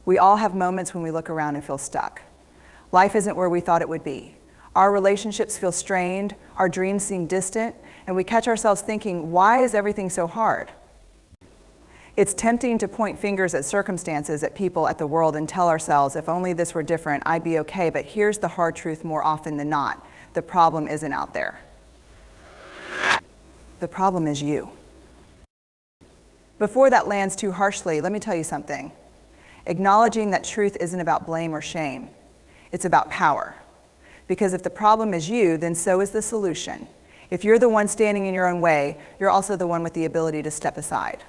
We all have moments when we look around and feel stuck. Life isn't where we thought it would be. Our relationships feel strained, our dreams seem distant, and we catch ourselves thinking, why is everything so hard? It's tempting to point fingers at circumstances, at people, at the world, and tell ourselves, if only this were different, I'd be okay. But here's the hard truth more often than not. The problem isn't out there. The problem is you. Before that lands too harshly, let me tell you something. Acknowledging that truth isn't about blame or shame. It's about power. Because if the problem is you, then so is the solution. If you're the one standing in your own way, you're also the one with the ability to step aside.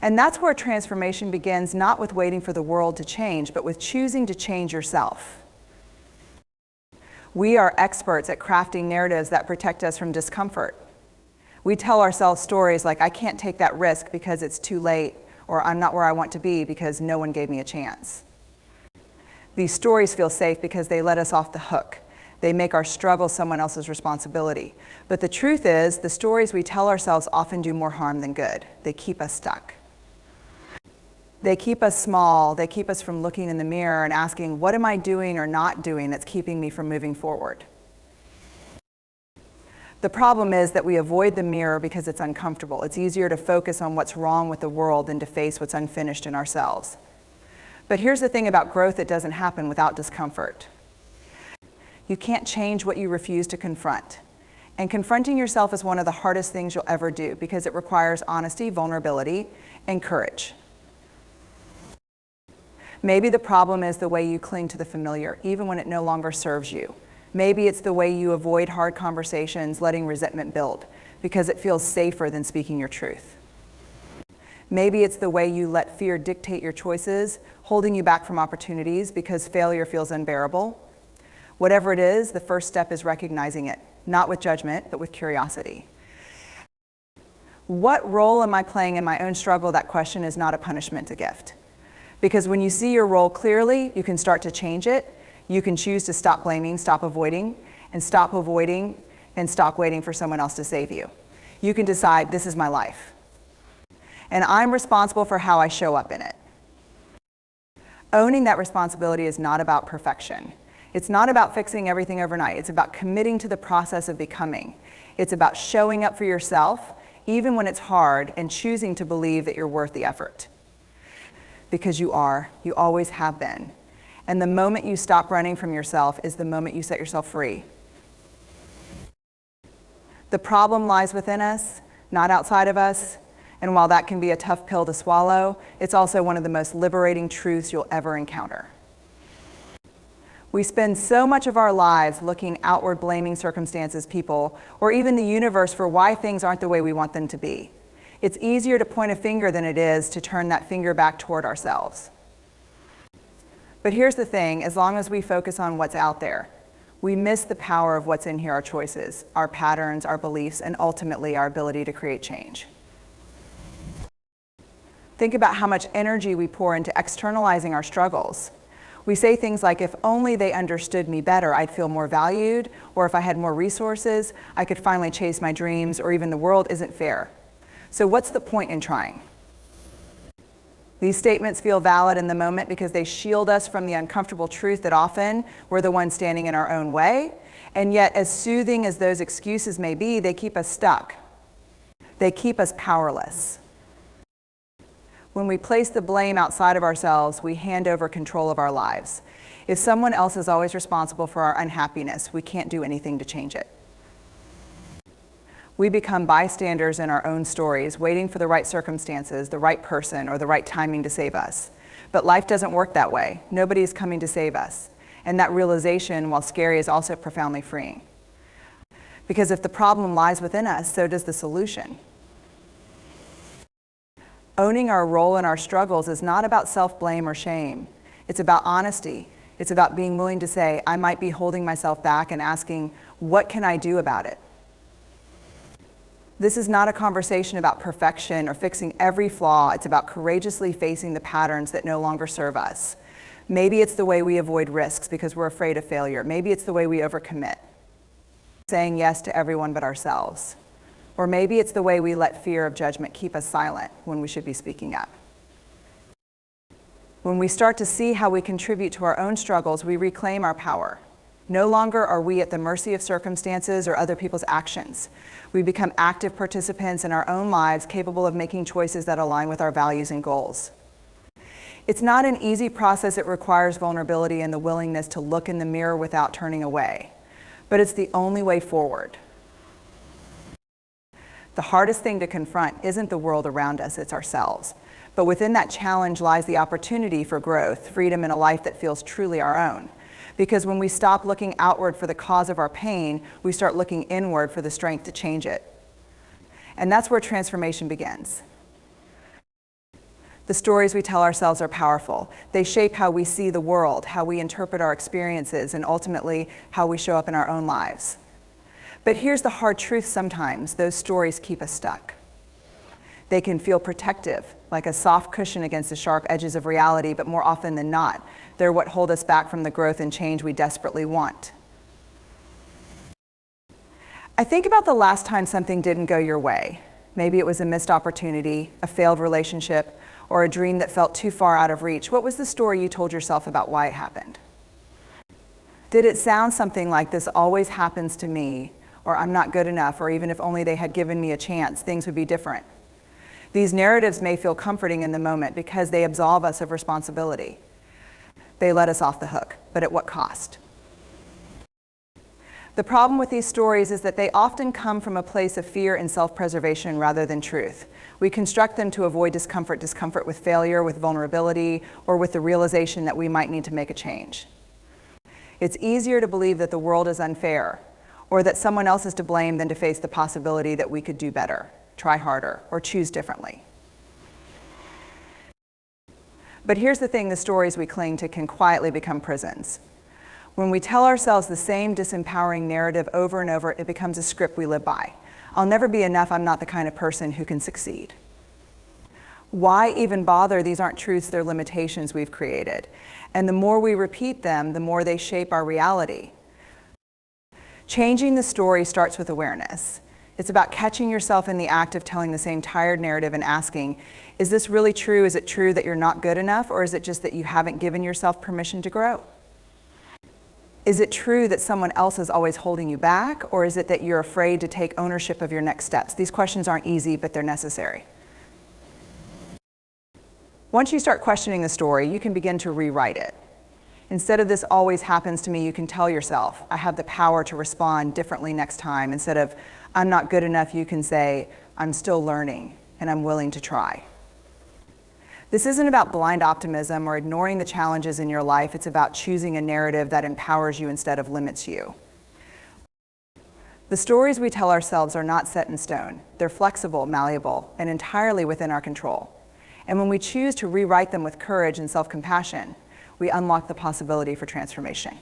And that's where transformation begins, not with waiting for the world to change, but with choosing to change yourself. We are experts at crafting narratives that protect us from discomfort. We tell ourselves stories like, I can't take that risk because it's too late, or I'm not where I want to be because no one gave me a chance. These stories feel safe because they let us off the hook. They make our struggle someone else's responsibility. But the truth is, the stories we tell ourselves often do more harm than good. They keep us stuck. They keep us small. They keep us from looking in the mirror and asking, what am I doing or not doing that's keeping me from moving forward? The problem is that we avoid the mirror because it's uncomfortable. It's easier to focus on what's wrong with the world than to face what's unfinished in ourselves. But here's the thing about growth that doesn't happen without discomfort. You can't change what you refuse to confront. And confronting yourself is one of the hardest things you'll ever do because it requires honesty, vulnerability, and courage. Maybe the problem is the way you cling to the familiar, even when it no longer serves you. Maybe it's the way you avoid hard conversations, letting resentment build, because it feels safer than speaking your truth. Maybe it's the way you let fear dictate your choices, holding you back from opportunities because failure feels unbearable. Whatever it is, the first step is recognizing it, not with judgment, but with curiosity. What role am I playing in my own struggle? That question is not a punishment, a gift. Because when you see your role clearly, you can start to change it. You can choose to stop blaming, stop avoiding, and stop waiting for someone else to save you. You can decide, this is my life. And I'm responsible for how I show up in it. Owning that responsibility is not about perfection. It's not about fixing everything overnight. It's about committing to the process of becoming. It's about showing up for yourself, even when it's hard, and choosing to believe that you're worth the effort. Because you are, you always have been. And the moment you stop running from yourself is the moment you set yourself free. The problem lies within us, not outside of us. And while that can be a tough pill to swallow, it's also one of the most liberating truths you'll ever encounter. We spend so much of our lives looking outward, blaming circumstances, people, or even the universe for why things aren't the way we want them to be. It's easier to point a finger than it is to turn that finger back toward ourselves. But here's the thing, as long as we focus on what's out there, we miss the power of what's in here, our choices, our patterns, our beliefs, and ultimately our ability to create change. Think about how much energy we pour into externalizing our struggles. We say things like, if only they understood me better, I'd feel more valued, or if I had more resources, I could finally chase my dreams, or even the world isn't fair. So what's the point in trying? These statements feel valid in the moment because they shield us from the uncomfortable truth that often we're the ones standing in our own way, and yet as soothing as those excuses may be, they keep us stuck. They keep us powerless. When we place the blame outside of ourselves, we hand over control of our lives. If someone else is always responsible for our unhappiness, we can't do anything to change it. We become bystanders in our own stories, waiting for the right circumstances, the right person, or the right timing to save us. But life doesn't work that way. Nobody is coming to save us. And that realization, while scary, is also profoundly freeing. Because if the problem lies within us, so does the solution. Owning our role in our struggles is not about self-blame or shame. It's about honesty. It's about being willing to say, I might be holding myself back, and asking, what can I do about it? This is not a conversation about perfection or fixing every flaw. It's about courageously facing the patterns that no longer serve us. Maybe it's the way we avoid risks because we're afraid of failure. Maybe it's the way we overcommit, saying yes to everyone but ourselves. Or maybe it's the way we let fear of judgment keep us silent when we should be speaking up. When we start to see how we contribute to our own struggles, we reclaim our power. No longer are we at the mercy of circumstances or other people's actions. We become active participants in our own lives, capable of making choices that align with our values and goals. It's not an easy process. It requires vulnerability and the willingness to look in the mirror without turning away. But it's the only way forward. The hardest thing to confront isn't the world around us, it's ourselves. But within that challenge lies the opportunity for growth, freedom, and a life that feels truly our own. Because when we stop looking outward for the cause of our pain, we start looking inward for the strength to change it. And that's where transformation begins. The stories we tell ourselves are powerful. They shape how we see the world, how we interpret our experiences, and ultimately how we show up in our own lives. But here's the hard truth sometimes: those stories keep us stuck. They can feel protective, like a soft cushion against the sharp edges of reality, but more often than not, they're what hold us back from the growth and change we desperately want. I think about the last time something didn't go your way. Maybe it was a missed opportunity, a failed relationship, or a dream that felt too far out of reach. What was the story you told yourself about why it happened? Did it sound something like, "This always happens to me," or "I'm not good enough," or "Even if only they had given me a chance, things would be different"? These narratives may feel comforting in the moment because they absolve us of responsibility. They let us off the hook, but at what cost? The problem with these stories is that they often come from a place of fear and self-preservation rather than truth. We construct them to avoid discomfort with failure, with vulnerability, or with the realization that we might need to make a change. It's easier to believe that the world is unfair, or that someone else is to blame, than to face the possibility that we could do better, try harder, or choose differently. But here's the thing: the stories we cling to can quietly become prisons. When we tell ourselves the same disempowering narrative over and over, it becomes a script we live by. "I'll never be enough. I'm not the kind of person who can succeed." Why even bother? These aren't truths, they're limitations we've created. And the more we repeat them, the more they shape our reality. Changing the story starts with awareness. It's about catching yourself in the act of telling the same tired narrative and asking, is this really true? Is it true that you're not good enough? Or is it just that you haven't given yourself permission to grow? Is it true that someone else is always holding you back? Or is it that you're afraid to take ownership of your next steps? These questions aren't easy, but they're necessary. Once you start questioning the story, you can begin to rewrite it. Instead of "this always happens to me," you can tell yourself, "I have the power to respond differently next time." Instead of "I'm not good enough," you can say, "I'm still learning and I'm willing to try." This isn't about blind optimism or ignoring the challenges in your life. It's about choosing a narrative that empowers you instead of limits you. The stories we tell ourselves are not set in stone. They're flexible, malleable, and entirely within our control. And when we choose to rewrite them with courage and self-compassion, we unlock the possibility for transformation.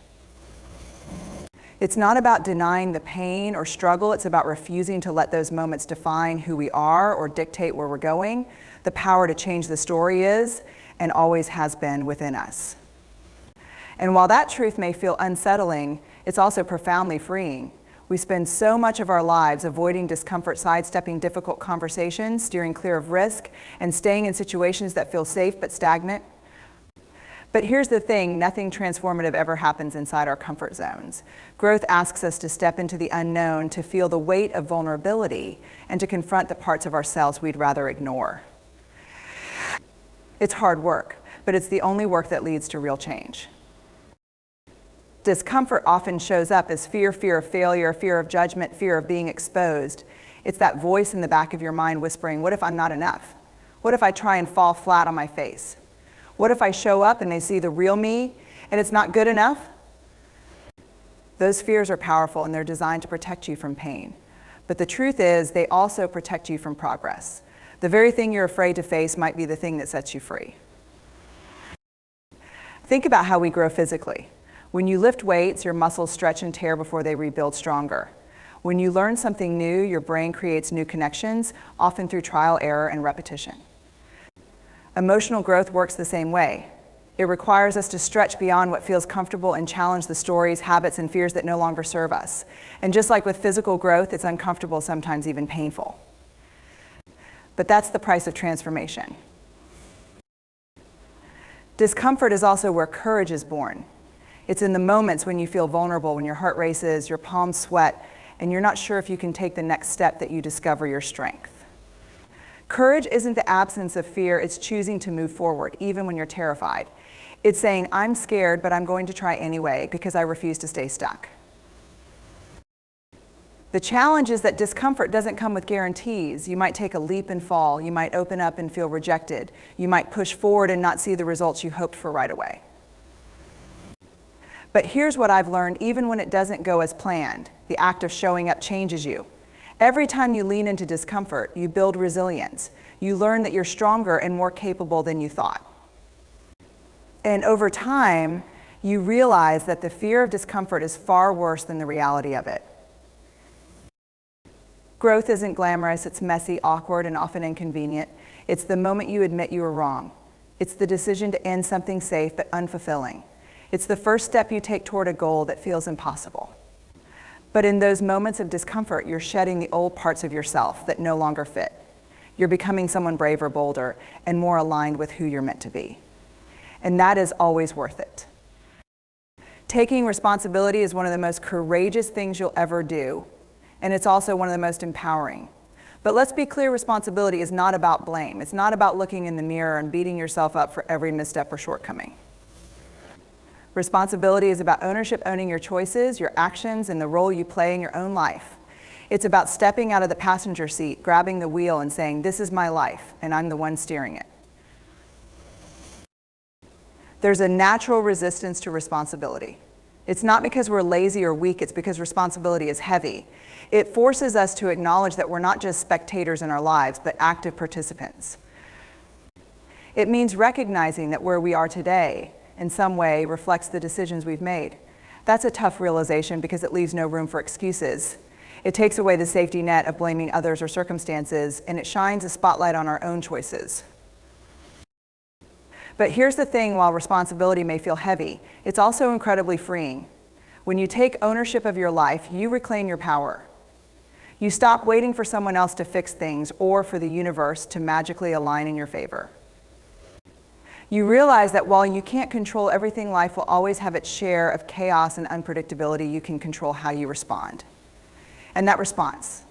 It's not about denying the pain or struggle. It's about refusing to let those moments define who we are or dictate where we're going. The power to change the story is, and always has been, within us. And while that truth may feel unsettling, it's also profoundly freeing. We spend so much of our lives avoiding discomfort, sidestepping difficult conversations, steering clear of risk, and staying in situations that feel safe but stagnant. But here's the thing: nothing transformative ever happens inside our comfort zones. Growth asks us to step into the unknown, to feel the weight of vulnerability, and to confront the parts of ourselves we'd rather ignore. It's hard work, but it's the only work that leads to real change. Discomfort often shows up as fear of failure, fear of judgment, fear of being exposed. It's that voice in the back of your mind whispering, "What if I'm not enough? What if I try and fall flat on my face? What if I show up and they see the real me and it's not good enough?" Those fears are powerful and they're designed to protect you from pain. But the truth is, they also protect you from progress. The very thing you're afraid to face might be the thing that sets you free. Think about how we grow physically. When you lift weights, your muscles stretch and tear before they rebuild stronger. When you learn something new, your brain creates new connections, often through trial, error, and repetition. Emotional growth works the same way. It requires us to stretch beyond what feels comfortable and challenge the stories, habits, and fears that no longer serve us. And just like with physical growth, it's uncomfortable, sometimes even painful. But that's the price of transformation. Discomfort is also where courage is born. It's in the moments when you feel vulnerable, when your heart races, your palms sweat, and you're not sure if you can take the next step that you discover your strength. Courage isn't the absence of fear, it's choosing to move forward, even when you're terrified. It's saying, I'm scared, but I'm going to try anyway because I refuse to stay stuck. The challenge is that discomfort doesn't come with guarantees. You might take a leap and fall. You might open up and feel rejected. You might push forward and not see the results you hoped for right away. But here's what I've learned, even when it doesn't go as planned, the act of showing up changes you. Every time you lean into discomfort, you build resilience. You learn that you're stronger and more capable than you thought. And over time, you realize that the fear of discomfort is far worse than the reality of it. Growth isn't glamorous, it's messy, awkward, and often inconvenient. It's the moment you admit you were wrong. It's the decision to end something safe but unfulfilling. It's the first step you take toward a goal that feels impossible. But in those moments of discomfort, you're shedding the old parts of yourself that no longer fit. You're becoming someone braver, bolder, and more aligned with who you're meant to be. And that is always worth it. Taking responsibility is one of the most courageous things you'll ever do, and it's also one of the most empowering. But let's be clear, responsibility is not about blame. It's not about looking in the mirror and beating yourself up for every misstep or shortcoming. Responsibility is about ownership, owning your choices, your actions, and the role you play in your own life. It's about stepping out of the passenger seat, grabbing the wheel, and saying, this is my life, and I'm the one steering it. There's a natural resistance to responsibility. It's not because we're lazy or weak, it's because responsibility is heavy. It forces us to acknowledge that we're not just spectators in our lives, but active participants. It means recognizing that where we are today, in some way, reflects the decisions we've made. That's a tough realization because it leaves no room for excuses. It takes away the safety net of blaming others or circumstances, and it shines a spotlight on our own choices. But here's the thing, while responsibility may feel heavy, it's also incredibly freeing. When you take ownership of your life, you reclaim your power. You stop waiting for someone else to fix things or for the universe to magically align in your favor. You realize that while you can't control everything, life will always have its share of chaos and unpredictability. You can control how you respond. And that response,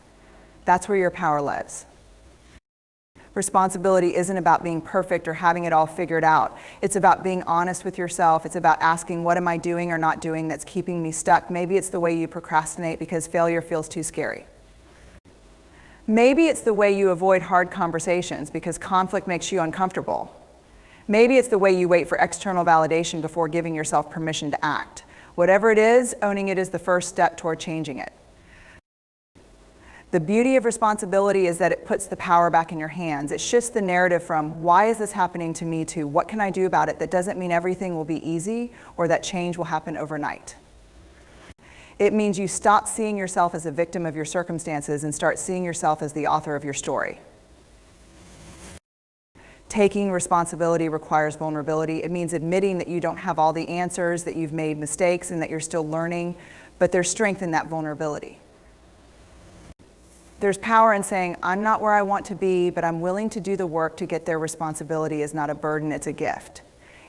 that's where your power lives. Responsibility isn't about being perfect or having it all figured out. It's about being honest with yourself. It's about asking, what am I doing or not doing that's keeping me stuck? Maybe it's the way you procrastinate because failure feels too scary. Maybe it's the way you avoid hard conversations because conflict makes you uncomfortable. Maybe it's the way you wait for external validation before giving yourself permission to act. Whatever it is, owning it is the first step toward changing it. The beauty of responsibility is that it puts the power back in your hands. It shifts the narrative from, why is this happening to me, to what can I do about it? That doesn't mean everything will be easy or that change will happen overnight. It means you stop seeing yourself as a victim of your circumstances and start seeing yourself as the author of your story. Taking responsibility requires vulnerability. It means admitting that you don't have all the answers, that you've made mistakes, and that you're still learning, but there's strength in that vulnerability. There's power in saying, I'm not where I want to be, but I'm willing to do the work to get there. Responsibility is not a burden, it's a gift.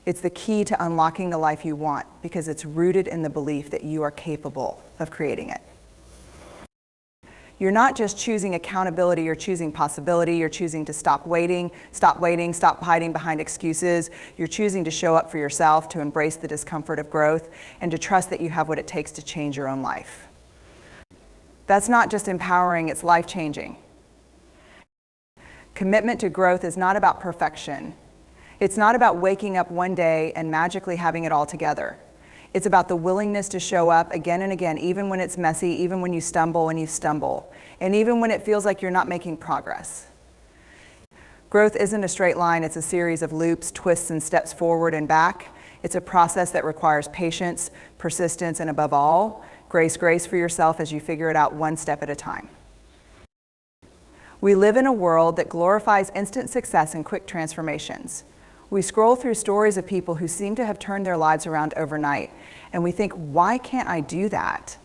It's the key to unlocking the life you want because it's rooted in the belief that you are capable of creating it. You're not just choosing accountability, you're choosing possibility. You're choosing to stop waiting, stop hiding behind excuses. You're choosing to show up for yourself, to embrace the discomfort of growth, and to trust that you have what it takes to change your own life. That's not just empowering, it's life-changing. Commitment to growth is not about perfection. It's not about waking up one day and magically having it all together. It's about the willingness to show up again and again, even when it's messy, even when you stumble and and even when it feels like you're not making progress. Growth isn't a straight line, it's a series of loops, twists, and steps forward and back. It's a process that requires patience, persistence, and above all, grace for yourself as you figure it out one step at a time. We live in a world that glorifies instant success and quick transformations. We scroll through stories of people who seem to have turned their lives around overnight, and we think, why can't I do that?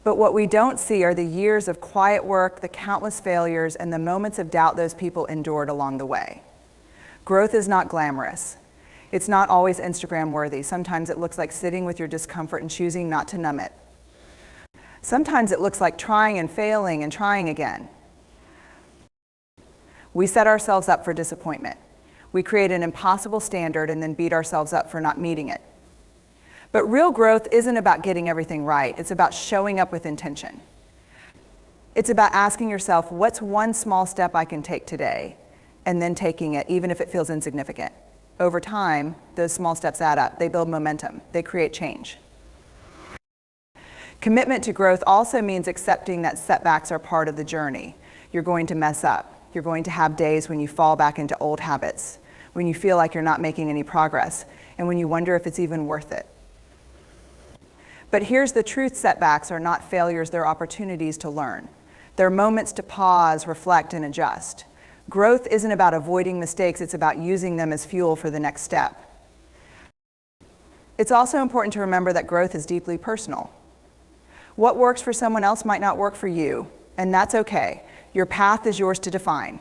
But what we don't see are the years of quiet work, the countless failures, and the moments of doubt those people endured along the way. Growth is not glamorous. It's not always Instagram worthy. Sometimes it looks like sitting with your discomfort and choosing not to numb it. Sometimes it looks like trying and failing and trying again. We set ourselves up for disappointment. We create an impossible standard and then beat ourselves up for not meeting it. But real growth isn't about getting everything right. It's about showing up with intention. It's about asking yourself, what's one small step I can take today? And then taking it, even if it feels insignificant. Over time, those small steps add up. They build momentum. They create change. Commitment to growth also means accepting that setbacks are part of the journey. You're going to mess up. You're going to have days when you fall back into old habits, when you feel like you're not making any progress, and when you wonder if it's even worth it. But here's the truth: setbacks are not failures, they're opportunities to learn. They're moments to pause, reflect, and adjust. Growth isn't about avoiding mistakes, it's about using them as fuel for the next step. It's also important to remember that growth is deeply personal. What works for someone else might not work for you, and that's okay. Your path is yours to define.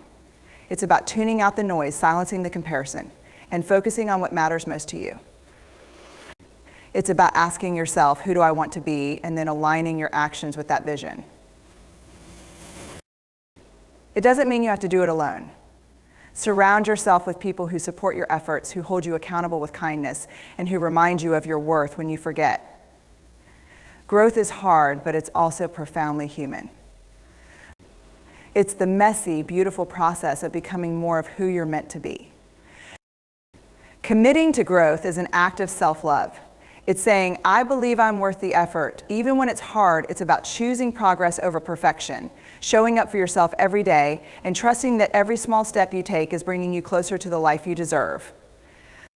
It's about tuning out the noise, silencing the comparison, and focusing on what matters most to you. It's about asking yourself, who do I want to be, and then aligning your actions with that vision. It doesn't mean you have to do it alone. Surround yourself with people who support your efforts, who hold you accountable with kindness, and who remind you of your worth when you forget. Growth is hard, but it's also profoundly human. It's the messy, beautiful process of becoming more of who you're meant to be. Committing to growth is an act of self-love. It's saying, I believe I'm worth the effort. Even when it's hard, it's about choosing progress over perfection, showing up for yourself every day, and trusting that every small step you take is bringing you closer to the life you deserve.